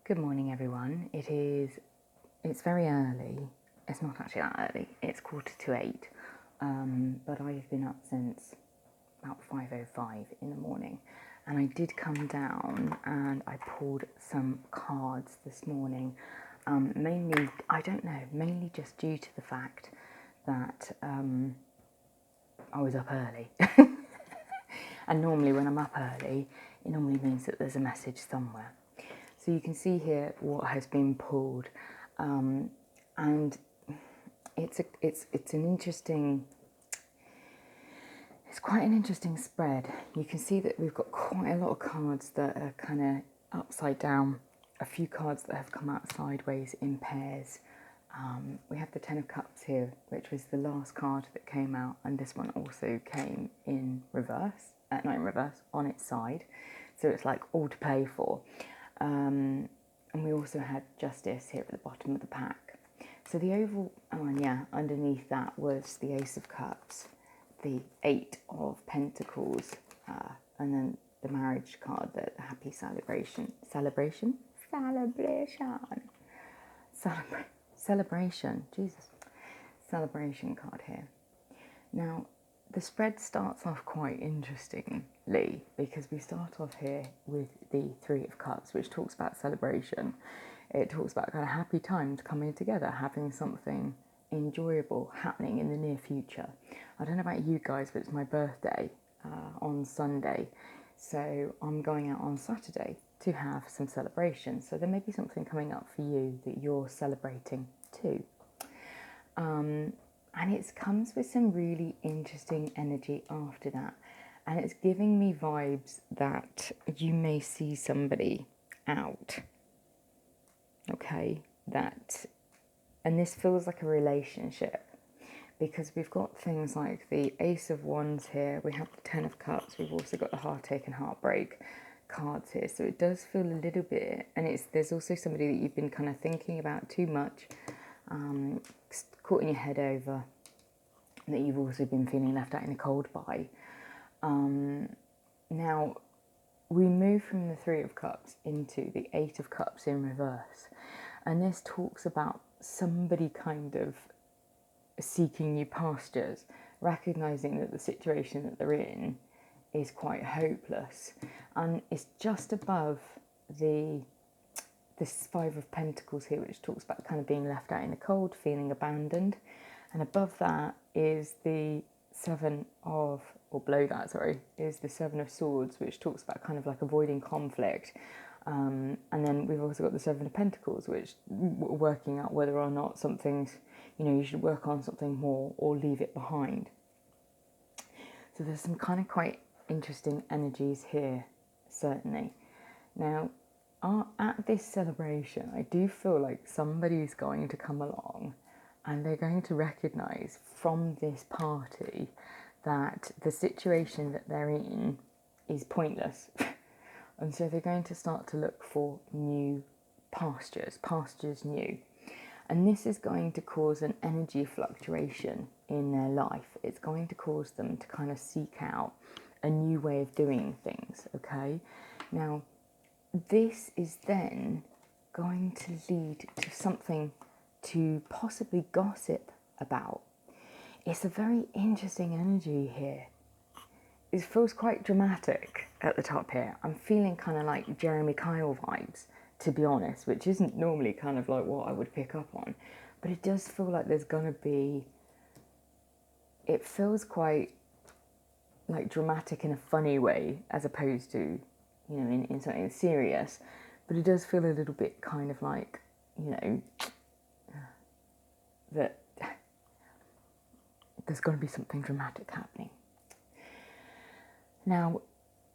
Good morning, everyone. It's very early. It's not actually that early. It's 7:45, but I've been up since about 5:05 in the morning. And I did come down and I pulled some cards this morning. Mainly, I don't know, mainly just due to the fact that I was up early. And normally when I'm up early, it normally means that there's a message somewhere. So you can see here what has been pulled, and it's quite an interesting spread. You can see that we've got quite a lot of cards that are kind of upside down, a few cards that have come out sideways in pairs. We have the Ten of Cups here, which was the last card that came out, and this one also came in reverse, not in reverse, on its side. So it's like all to play for. And we also had Justice here at the bottom of the pack. So the overall, underneath that was the Ace of Cups, the Eight of Pentacles, and then the marriage card, the happy celebration, celebration card here. Now, the spread starts off quite interestingly because we start off here with the Three of Cups, which talks about celebration. It talks about kind of happy times coming together, having something enjoyable happening in the near future. I don't know about you guys, but it's my birthday on Sunday. So I'm going out on Saturday to have some celebration. So there may be something coming up for you that you're celebrating too. And it comes with some really interesting energy after that. And it's giving me vibes that you may see somebody out. Okay, and this feels like a relationship because we've got things like the Ace of Wands here. We have the Ten of Cups. We've also got the Heartache and Heartbreak cards here. So it does feel a little bit, and there's also somebody that you've been kind of thinking about too much, caught in your head over, that you've also been feeling left out in the cold by. Now, we move from the Three of Cups into the Eight of Cups in reverse. And this talks about somebody kind of seeking new pastures, recognizing that the situation that they're in is quite hopeless. And it's just above this Five of Pentacles here, which talks about kind of being left out in the cold, feeling abandoned. And above that is the below that, is the Seven of Swords, which talks about kind of like avoiding conflict. And then we've also got the Seven of Pentacles, which working out whether or not something's, you should work on something more or leave it behind. So there's some kind of quite interesting energies here, certainly. Now, at this celebration, I do feel like somebody's going to come along and they're going to recognise from this party that the situation that they're in is pointless. And so they're going to start to look for new pastures new. And this is going to cause an energy fluctuation in their life. It's going to cause them to kind of seek out a new way of doing things, okay? Now, this is then going to lead to something to possibly gossip about. It's a very interesting energy here. It feels quite dramatic at the top here. I'm feeling kind of like Jeremy Kyle vibes, to be honest, which isn't normally kind of like what I would pick up on. But it does feel like there's going to be... It feels quite like dramatic in a funny way, as opposed to, in something serious. But it does feel a little bit kind of like, that there's going to be something dramatic happening. Now,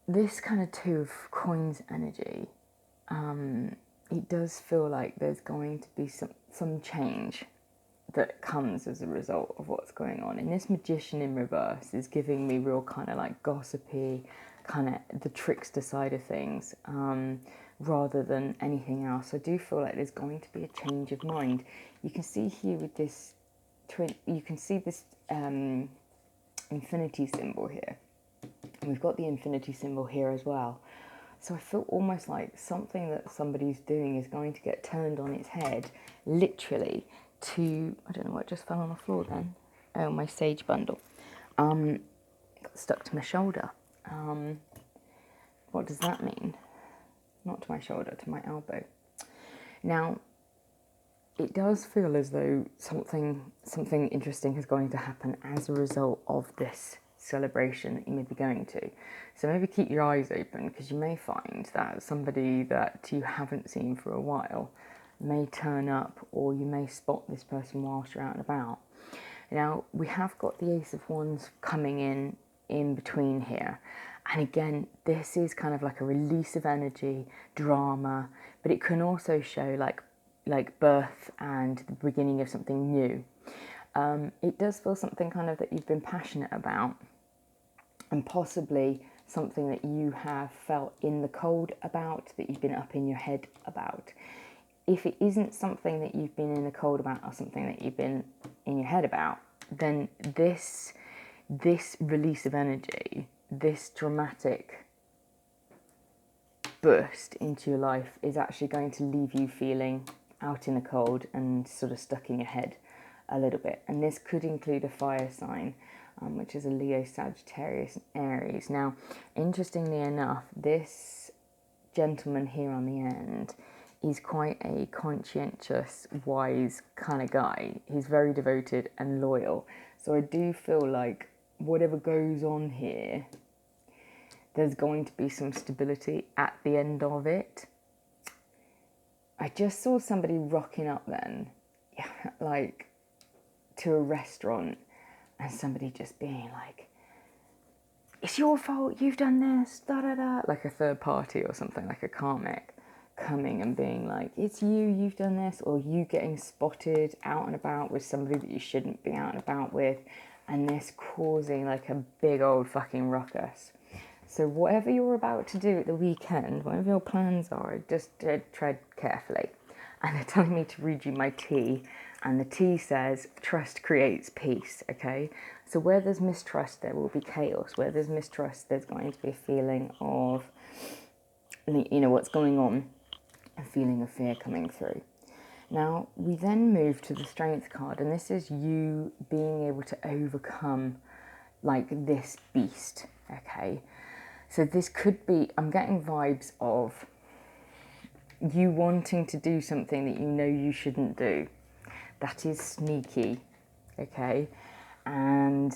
this kind of Two of Coins energy, it does feel like there's going to be some change that comes as a result of what's going on. And this Magician in reverse is giving me real kind of like gossipy, kind of the trickster side of things, rather than anything else. I do feel like there's going to be a change of mind. You can see here with this infinity symbol here. And we've got the infinity symbol here as well. So I feel almost like something that somebody's doing is going to get turned on its head, literally, to, I don't know what just fell on the floor then. Oh, my sage bundle. Got stuck to my shoulder. What does that mean? Not to my shoulder, to my elbow. Now, it does feel as though something interesting is going to happen as a result of this celebration that you may be going to. So maybe keep your eyes open, because you may find that somebody that you haven't seen for a while may turn up, or you may spot this person whilst you're out and about. Now, we have got the Ace of Wands coming in between here. And again, this is kind of like a release of energy, drama, but it can also show like birth and the beginning of something new. It does feel something kind of that you've been passionate about, and possibly something that you have felt in the cold about, that you've been up in your head about. If it isn't something that you've been in the cold about, or something that you've been in your head about, then this release of energy, this dramatic burst into your life, is actually going to leave you feeling out in the cold and sort of stuck in your head a little bit. And this could include a fire sign, which is a Leo, Sagittarius, and Aries. Now, interestingly enough, this gentleman here on the end is quite a conscientious, wise kind of guy. He's very devoted and loyal. So I do feel like whatever goes on here, there's going to be some stability at the end of it. I just saw somebody rocking up then, like to a restaurant, and somebody just being like, it's your fault, you've done this, da da da, like a third party or something, like a karmic coming and being like, it's you, you've done this, or you getting spotted out and about with somebody that you shouldn't be out and about with, and this causing like a big old fucking ruckus. So whatever you're about to do at the weekend, whatever your plans are, just tread carefully. And they're telling me to read you my tea, and the tea says, trust creates peace, okay? So where there's mistrust, there will be chaos. Where there's mistrust, there's going to be a feeling of, you know, what's going on, a feeling of fear coming through. Now, we then move to the Strength card, and this is you being able to overcome, like, this beast, okay? So this could be, I'm getting vibes of you wanting to do something that you know you shouldn't do. That is sneaky, okay? And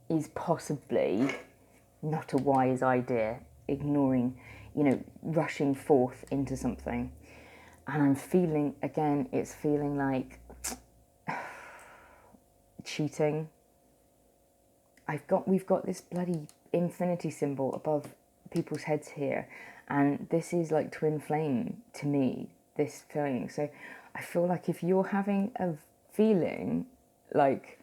is possibly not a wise idea, ignoring, you know, rushing forth into something. And I'm feeling, again, it's feeling like cheating. We've got this bloody infinity symbol above people's heads here, and this is like twin flame to me, this feeling. So I feel like if you're having a feeling like,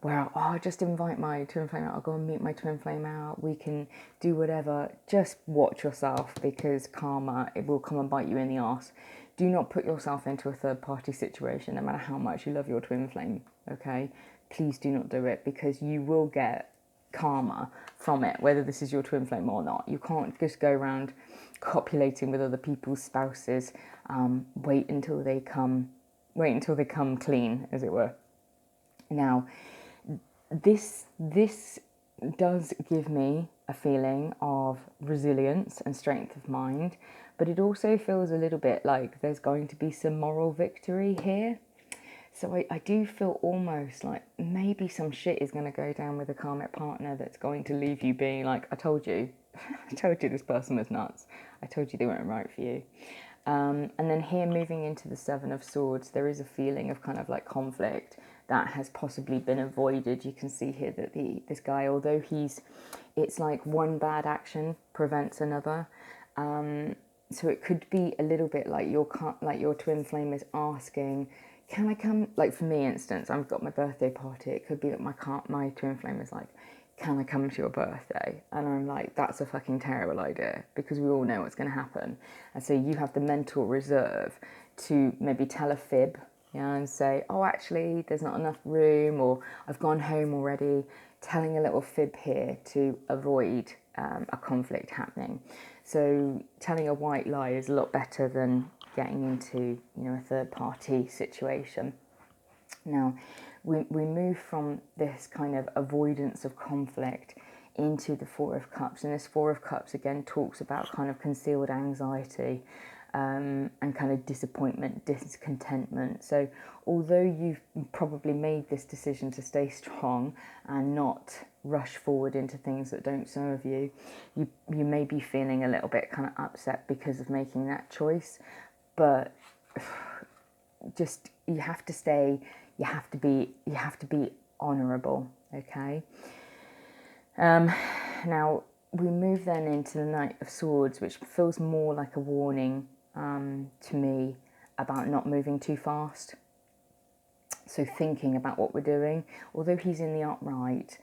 well, I'll just invite my twin flame out, I'll go and meet my twin flame out, we can do whatever, just watch yourself, because karma, it will come and bite you in the arse. Do not put yourself into a third party situation, no matter how much you love your twin flame, okay? Please do not do it, because you will get karma from it, whether this is your twin flame or not. You can't just go around copulating with other people's spouses. Wait until they come clean, as it were. Now, this does give me a feeling of resilience and strength of mind, but it also feels a little bit like there's going to be some moral victory here. So I do feel almost like maybe some shit is going to go down with a karmic partner that's going to leave you being like, I told you, I told you this person was nuts. I told you they weren't right for you. And then here, moving into the Seven of Swords, there is a feeling of kind of like conflict that has possibly been avoided. You can see here that this guy, although it's like one bad action prevents another. So it could be a little bit like your twin flame is asking, can I come? Like for me, instance, I've got my birthday party. It could be that my twin flame is like, can I come to your birthday? And I'm like, that's a fucking terrible idea, because we all know what's going to happen. And so you have the mental reserve to maybe tell a fib, and say, oh, actually, there's not enough room, or I've gone home already, telling a little fib here to avoid a conflict happening. So telling a white lie is a lot better than getting into, a third party situation. Now, we move from this kind of avoidance of conflict into the Four of Cups, and this Four of Cups again talks about kind of concealed anxiety and kind of disappointment, discontentment. So although you've probably made this decision to stay strong and not rush forward into things that don't serve you, you may be feeling a little bit kind of upset because of making that choice, but just you have to be honourable, okay? Now we move then into the Knight of Swords, which feels more like a warning to me about not moving too fast. So thinking about what we're doing, although he's in the upright,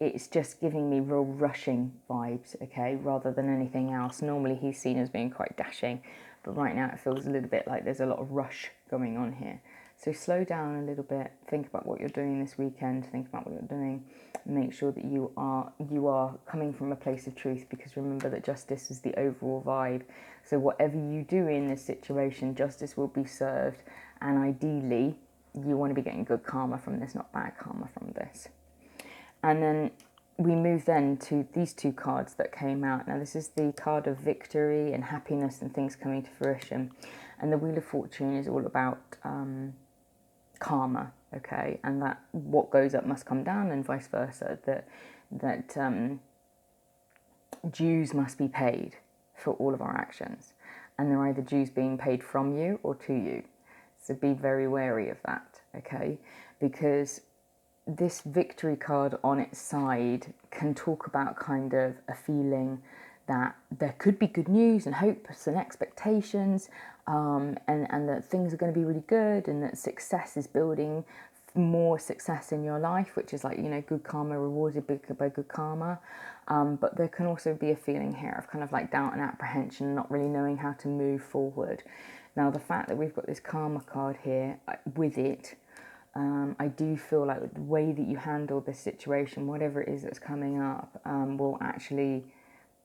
it's just giving me real rushing vibes, okay, rather than anything else. Normally he's seen as being quite dashing, but right now it feels a little bit like there's a lot of rush going on here. So slow down a little bit, think about what you're doing this weekend, think about what you're doing, make sure that you are coming from a place of truth, because remember that justice is the overall vibe. So whatever you do in this situation, justice will be served, and ideally you want to be getting good karma from this, not bad karma from this. And then we move then to these two cards that came out. Now this is the card of victory and happiness and things coming to fruition. And the Wheel of Fortune is all about karma, okay? And that what goes up must come down, and vice versa. That dues must be paid for all of our actions. And they're either dues being paid from you or to you. So be very wary of that, okay? Because this victory card on its side can talk about kind of a feeling that there could be good news and hopes and expectations, and that things are going to be really good, and that success is building more success in your life, which is like, good karma rewarded by good karma. But there can also be a feeling here of kind of like doubt and apprehension, not really knowing how to move forward. Now, the fact that we've got this karma card here with it, I do feel like the way that you handle this situation, whatever it is that's coming up, will actually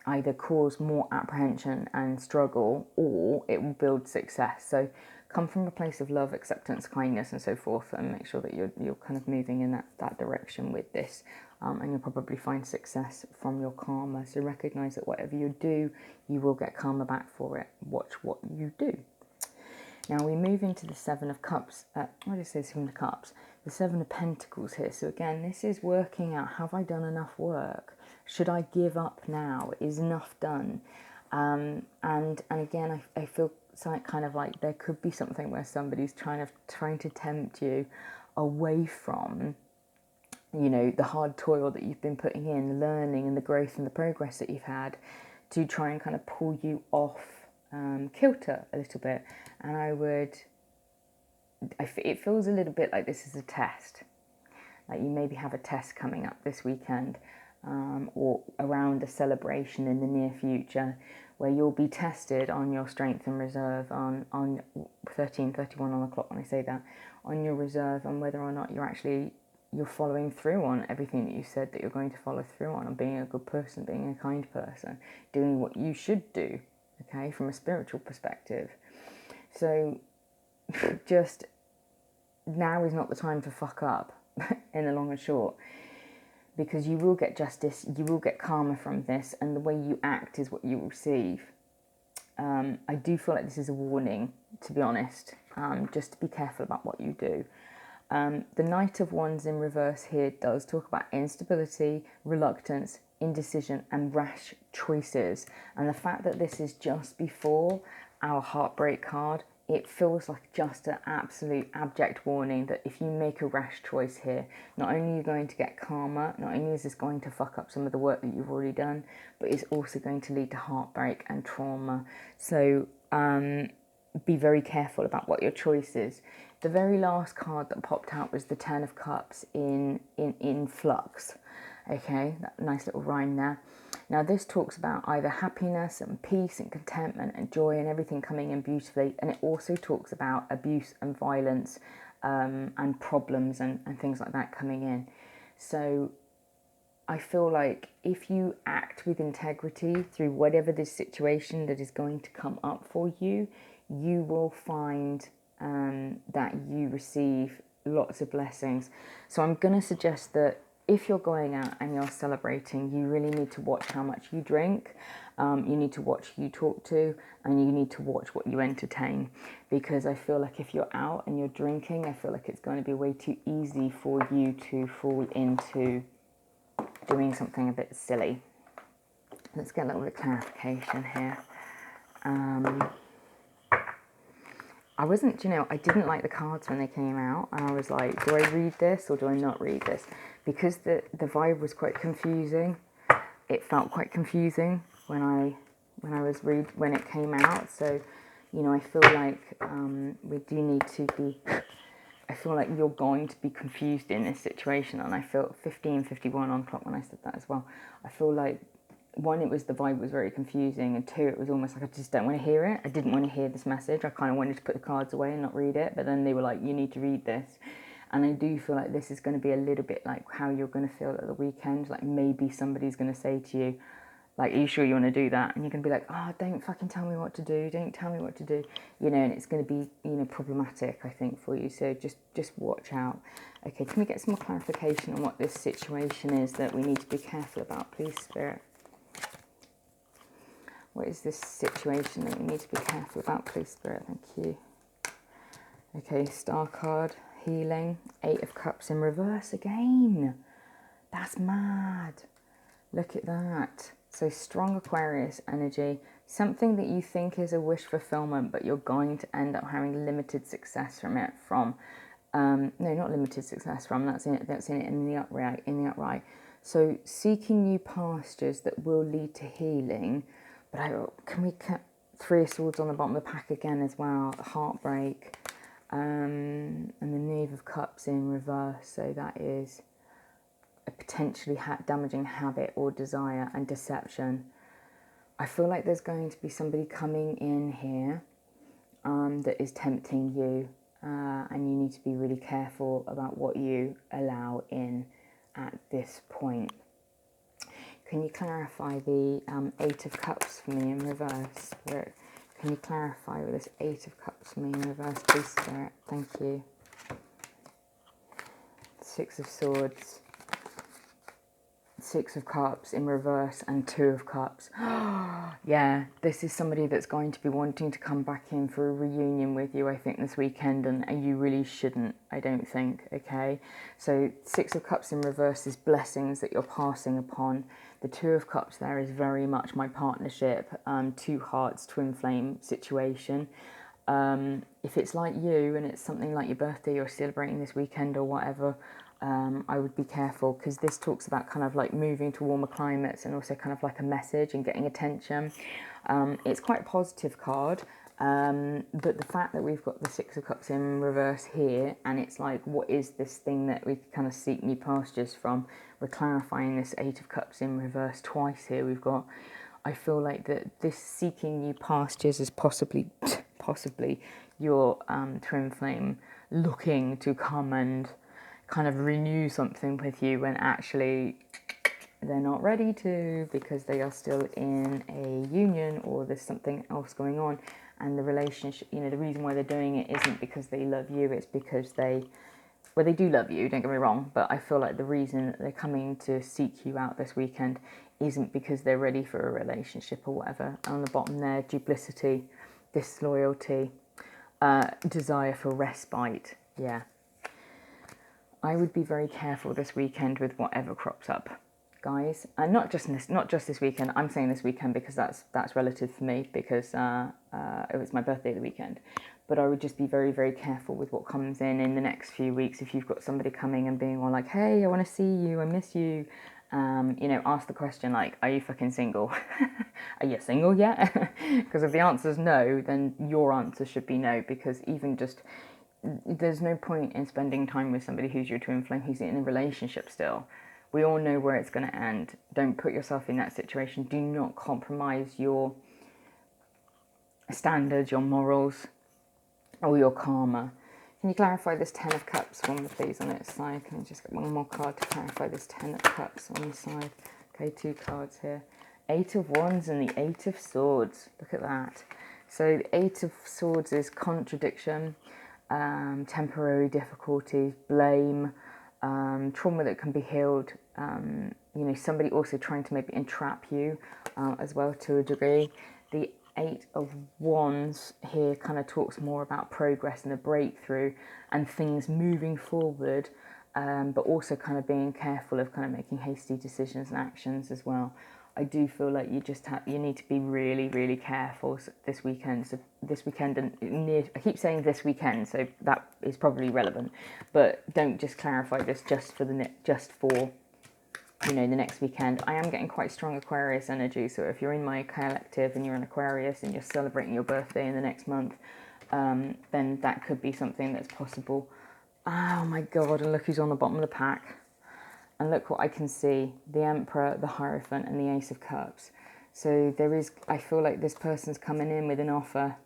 either cause more apprehension and struggle, or it will build success. So come from a place of love, acceptance, kindness, and so forth, and make sure that you're kind of moving in that direction with this, and you'll probably find success from your karma. So recognize that whatever you do, you will get karma back for it. Watch what you do. Now we move into the Seven of Cups. What did I say, Seven of Cups? The Seven of Pentacles here. So again, this is working out, have I done enough work? Should I give up now? Is enough done? And again, I feel kind of like there could be something where somebody's trying to tempt you away from, the hard toil that you've been putting in, the learning and the growth and the progress that you've had, to try and kind of pull you off kilter a little bit. And it feels a little bit like this is a test. Like you maybe have a test coming up this weekend, or around a celebration in the near future, where you'll be tested on your strength and reserve, on 13:31 on the clock when I say that, on your reserve, and whether or not you're following through on everything that you said that you're going to follow through on being a good person, being a kind person, doing what you should do, okay, from a spiritual perspective. So just now is not the time to fuck up in the long and short, because you will get justice, you will get karma from this, and the way you act is what you receive. I do feel like this is a warning, to be honest, just to be careful about what you do. The Knight of Wands in reverse here does talk about instability, reluctance, indecision, and rash choices. And the fact that this is just before our heartbreak card, it feels like just an absolute abject warning that if you make a rash choice here, not only are you going to get karma, not only is this going to fuck up some of the work that you've already done, but it's also going to lead to heartbreak and trauma. So be very careful about what your choice is. The very last card that popped out was the Ten of Cups in flux. Okay, that nice little rhyme there. Now this talks about either happiness and peace and contentment and joy and everything coming in beautifully, and it also talks about abuse and violence and problems and things like that coming in. So I feel like if you act with integrity through whatever this situation that is going to come up for you, you will find that you receive lots of blessings. So I'm going to suggest that if you're going out and you're celebrating, you really need to watch how much you drink. You need to watch who you talk to, and you need to watch what you entertain. Because I feel like if you're out and you're drinking, I feel like it's going to be way too easy for you to fall into doing something a bit silly. Let's get a little bit of clarification here. I wasn't, I didn't like the cards when they came out, and I was like, do I read this or do I not read this? Because the vibe was quite confusing. It felt quite confusing when it came out. So, I feel like we do need to be. I feel like you're going to be confused in this situation, and I felt 15:51 on clock when I said that as well. I feel like, one, the vibe was very confusing, and two, it was almost like I just don't want to hear it. I didn't want to hear this message. I kind of wanted to put the cards away and not read it, but then they were like, you need to read this. And I do feel like this is going to be a little bit like how you're going to feel at the weekend. Like maybe somebody's going to say to you, like, are you sure you want to do that? And you're going to be like, oh, don't fucking tell me what to do. Don't tell me what to do. And it's going to be, problematic, I think, for you. So just watch out. Okay, can we get some more clarification on what this situation is that we need to be careful about, please, Spirit? What is this situation that we need to be careful about, please, Spirit? Thank you. Okay, Star card, healing, 8 of Cups in reverse again. That's mad. Look at that. So strong Aquarius energy, something that you think is a wish fulfillment, but you're going to end up having limited success from it. No, not limited success from. That's in it in the upright. So seeking new pastures that will lead to healing. But can we cut 3 of Swords on the bottom of the pack again as well? Heartbreak, and the Knave of Cups in reverse. So that is a potentially damaging habit or desire and deception. I feel like there's going to be somebody coming in here that is tempting you, and you need to be really careful about what you allow in at this point. Can you clarify the 8 of Cups for me in reverse, Spirit? Can you clarify with this 8 of Cups for me in reverse, please, Spirit? Thank you. 6 of Swords, 6 of Cups in reverse, and 2 of Cups. Yeah, this is somebody that's going to be wanting to come back in for a reunion with you, I think, this weekend, and you really shouldn't, I don't think, okay? So 6 of Cups in reverse is blessings that you're passing upon. The 2 of Cups there is very much my partnership, 2 hearts, twin flame situation. If it's like you and it's something like your birthday you're celebrating this weekend or whatever, I would be careful, because this talks about kind of like moving to warmer climates and also kind of like a message and getting attention. It's quite a positive card, but the fact that we've got the 6 of Cups in reverse here, and it's like, what is this thing that we kind of seek new pastures from? We're clarifying this 8 of Cups in reverse twice here. I feel like that this seeking new pastures is possibly your twin flame looking to come and kind of renew something with you, when actually they're not ready to, because they are still in a union or there's something else going on. And the relationship, the reason why they're doing it isn't because they love you, it's because they do love you, don't get me wrong, but I feel like the reason that they're coming to seek you out this weekend isn't because they're ready for a relationship or whatever. And on the bottom there, duplicity, disloyalty, desire for respite. Yeah. I would be very careful this weekend with whatever crops up, guys. And not just this weekend. I'm saying this weekend because that's relative for me, because it was my birthday the weekend. But I would just be very, very careful with what comes in the next few weeks. If you've got somebody coming and being all like, hey, I want to see you, I miss you. Ask the question like, are you fucking single? Are you single yet? Because if the answer's no, then your answer should be no, because there's no point in spending time with somebody who's your twin flame, who's in a relationship still. We all know where it's going to end. Don't put yourself in that situation. Do not compromise your standards, your morals, or your karma. Can you clarify this Ten of Cups for me, please, on its side? Can I just get one more card to clarify this Ten of Cups on the side? Okay, 2 cards here. 8 of Wands and the 8 of Swords. Look at that. So the 8 of Swords is contradiction, temporary difficulties, blame, trauma that can be healed. You know, somebody also trying to maybe entrap you as well to a degree. The 8 of Wands here kind of talks more about progress and a breakthrough and things moving forward, but also kind of being careful of kind of making hasty decisions and actions as well. I do feel like you need to be really, really careful this weekend. So this weekend and I keep saying this weekend, so that is probably relevant. But don't just clarify this just for you know, the next weekend. I am getting quite strong Aquarius energy, so if you're in my collective and you're an Aquarius and you're celebrating your birthday in the next month, then that could be something that's possible. Oh my God, and look who's on the bottom of the pack. And look what I can see, the Emperor, the Hierophant and the Ace of Cups. So there is, I feel like this person's coming in with an offer.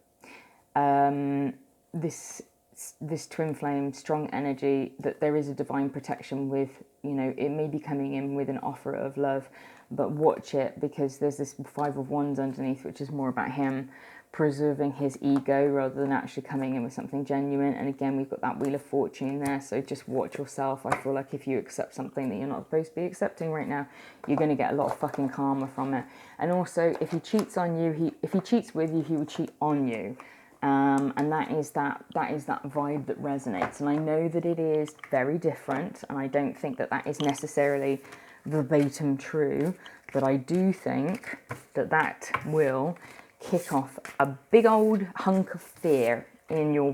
This twin flame, strong energy, that there is a divine protection with, you know, it may be coming in with an offer of love, but watch it, because there's this 5 of Wands underneath, which is more about him preserving his ego rather than actually coming in with something genuine. And again, we've got that Wheel of Fortune there, so just watch yourself. I feel like if you accept something that you're not supposed to be accepting right now, you're going to get a lot of fucking karma from it. And also, if he cheats on you, if he cheats with you, he will cheat on you. And that is that vibe that resonates. And I know that it is very different, and I don't think that that is necessarily verbatim true, but I do think that that will kick off a big old hunk of fear in your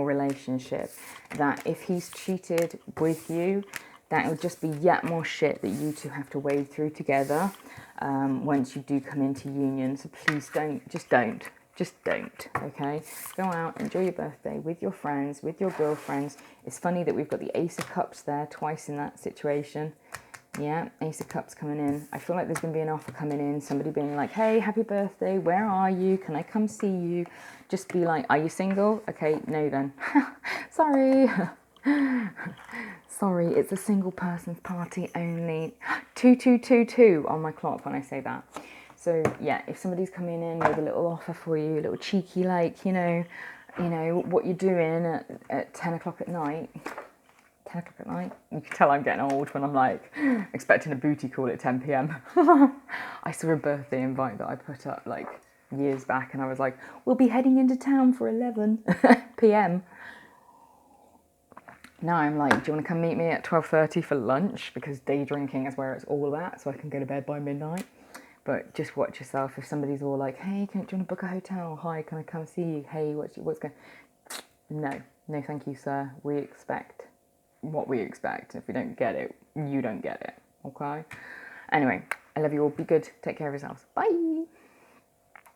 relationship, that if he's cheated with you, that will just be yet more shit that you two have to wade through together once you do come into union. So please just don't, okay? Go out, enjoy your birthday with your friends, with your girlfriends. It's funny that we've got the Ace of Cups there twice in that situation. Yeah, Ace of Cups coming in. I feel like there's going to be an offer coming in. Somebody being like, hey, happy birthday. Where are you? Can I come see you? Just be like, are you single? Okay, no then. Sorry. Sorry, it's a single person's party only. 2222 on my clock when I say that. So yeah, if somebody's coming in with a little offer for you, a little cheeky, like, you know what you're doing at 10 o'clock at night. 10 o'clock at night. You can tell I'm getting old when I'm like expecting a booty call at 10 p.m. I saw a birthday invite that I put up like years back, and I was like, we'll be heading into town for 11 p.m. Now I'm like, do you want to come meet me at 12:30 for lunch? Because day drinking is where it's all at, so I can go to bed by midnight. But just watch yourself. If somebody's all like, hey, do you want to book a hotel? Hi, can I come see you? Hey, what's going? No, thank you, sir. We expect what we expect. If we don't get it, you don't get it. Okay? Anyway, I love you all. Be good. Take care of yourselves. Bye.